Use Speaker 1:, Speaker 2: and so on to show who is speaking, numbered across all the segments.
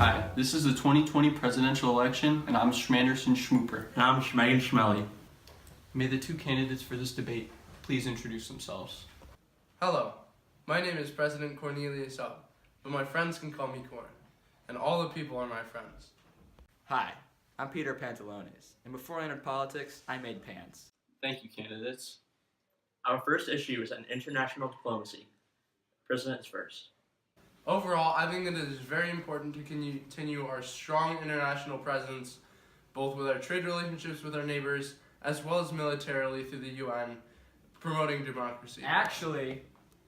Speaker 1: Hi, this is the 2020 presidential election, and I'm Schmanderson Schmooper.
Speaker 2: And I'm Schmegan Schmelly.
Speaker 1: May the two candidates for this debate please introduce themselves.
Speaker 3: Hello, my name is President Cornelius Up, but my friends can call me Corn, and all the people are my friends.
Speaker 4: Hi, I'm Peter Pantalones, and before I entered politics, I made pants.
Speaker 1: Thank you, candidates.
Speaker 2: Our first issue is on international diplomacy. President is first.
Speaker 3: Overall, I think it is very important to continue our strong international presence, both with our trade relationships with our neighbors, as well as militarily through the UN, promoting democracy.
Speaker 4: Actually,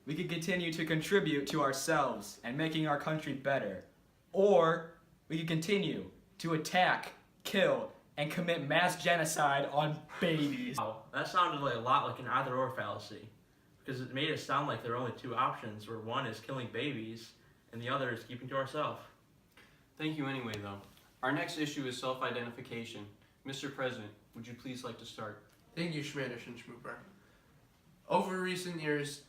Speaker 4: we could continue to contribute to ourselves and making our country better. Or we could continue to attack, kill, and commit mass genocide on babies.
Speaker 2: Wow, that sounded a lot like an either-or fallacy, because it made it sound like there are only two options, where one is killing babies, and the other is keeping to ourselves.
Speaker 1: Thank you anyway, though. Our next issue is self-identification. Mr. President, would you please like to start?
Speaker 3: Thank you, Schmanderson Schmooper. Over recent years,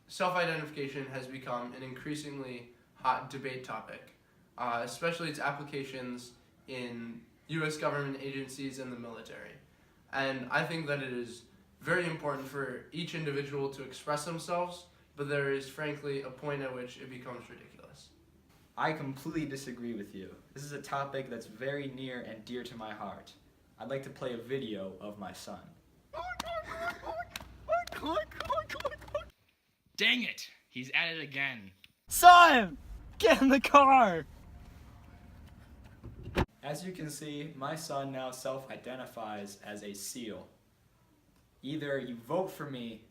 Speaker 3: self-identification has become an increasingly hot debate topic, especially its applications in U.S. government agencies and the military. And I think that it is very important for each individual to express themselves, but there is frankly a point at which it becomes ridiculous.
Speaker 4: I completely disagree with you. This is a topic that's very near and dear to my heart. I'd like to play a video of my son.
Speaker 5: Dang it! He's at it again.
Speaker 6: Son! Get in the car!
Speaker 4: As you can see, my son now self-identifies as a SEAL. Either you vote for me,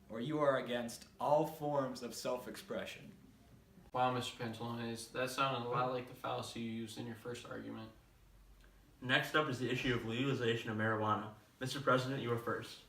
Speaker 4: or you are against all forms of self-expression.
Speaker 1: Wow, Mr. Pantalones, that sounded a lot like the fallacy you used in your first argument.
Speaker 2: Next up is the issue of legalization of marijuana. Mr. President, you are first.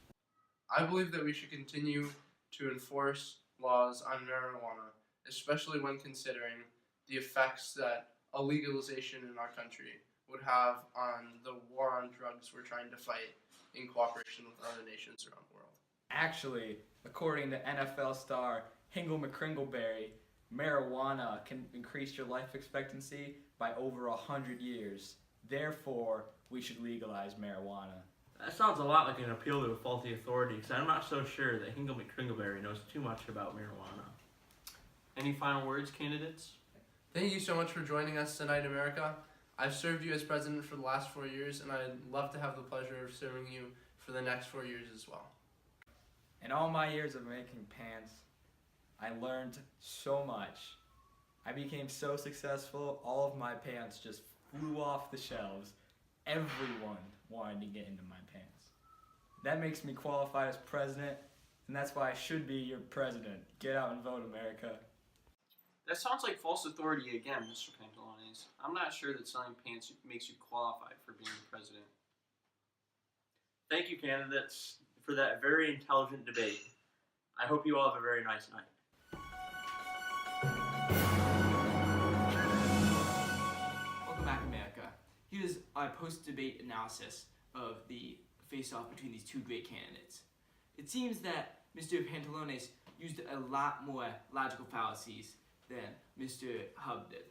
Speaker 3: I believe that we should continue to enforce laws on marijuana, especially when considering the effects that a legalization in our country would have on the war on drugs we're trying to fight in cooperation with other nations around the world.
Speaker 4: Actually, according to NFL star Hingle McCringleberry, marijuana can increase your life expectancy by over 100 years. Therefore, we should legalize marijuana.
Speaker 2: That sounds a lot like an appeal to a faulty authority, because I'm not so sure that Hingle McCringleberry knows too much about marijuana.
Speaker 1: Any final words, candidates?
Speaker 3: Thank you so much for joining us tonight, America. I've served you as president for the last 4 years, and I'd love to have the pleasure of serving you for the next 4 years as well.
Speaker 4: In all my years of making pants, I learned so much. I became so successful, all of my pants just flew off the shelves. Everyone wanted to get into my pants. That makes me qualified as president, and that's why I should be your president. Get out and vote, America.
Speaker 1: That sounds like false authority again, Mr. Pantalones. I'm not sure that selling pants makes you qualified for being the president.
Speaker 2: Thank you, candidates, for that very intelligent debate. I hope you all have a very nice night.
Speaker 5: Welcome back, America. Here's our post-debate analysis of the face-off between these two great candidates. It seems that Mr. Pantalones used a lot more logical fallacies than Mr. Hub did.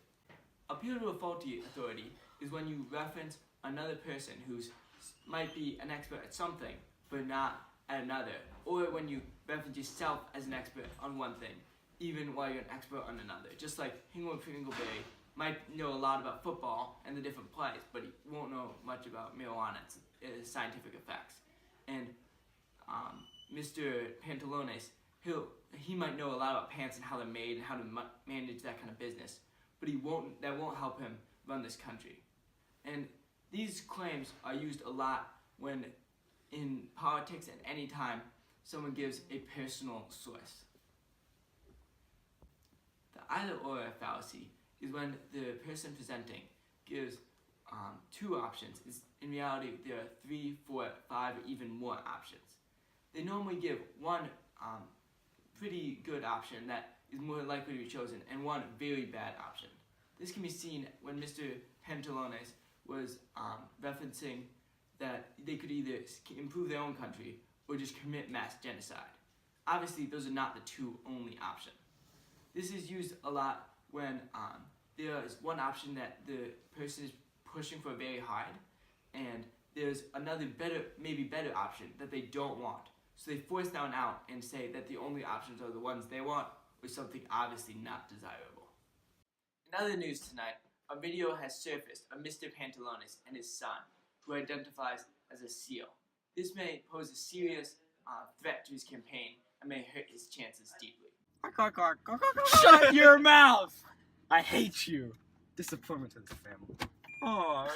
Speaker 5: Appeal to a faulty authority is when you reference another person who might be an expert at something, but not at another, or when you reference yourself as an expert on one thing, even while you're an expert on another. Just like Hingle McCringleberry might know a lot about football and the different plays, but he won't know much about marijuana, its scientific effects. And Mr. Pantalones, he might know a lot about pants and how they're made and how to manage that kind of business, but that won't help him run this country. And these claims are used a lot when in politics at any time someone gives a personal source. The either-or fallacy is when the person presenting gives two options. In reality, there are 3, 4, 5, or even more options. They normally give one pretty good option that is more likely to be chosen and one very bad option. This can be seen when Mr. Pantalones was referencing that they could either improve their own country or just commit mass genocide. Obviously, those are not the two only options. This is used a lot when there is one option that the person is pushing for very hard, and there's another maybe better option that they don't want. So they force down out and say that the only options are the ones they want, or something obviously not desirable. In other news tonight, a video has surfaced of Mr. Pantalones and his son, who identifies as a SEAL. This may pose a serious threat to his campaign and may hurt his chances deeply.
Speaker 6: Shut your mouth! I hate you. Disappointment to the family. Aww.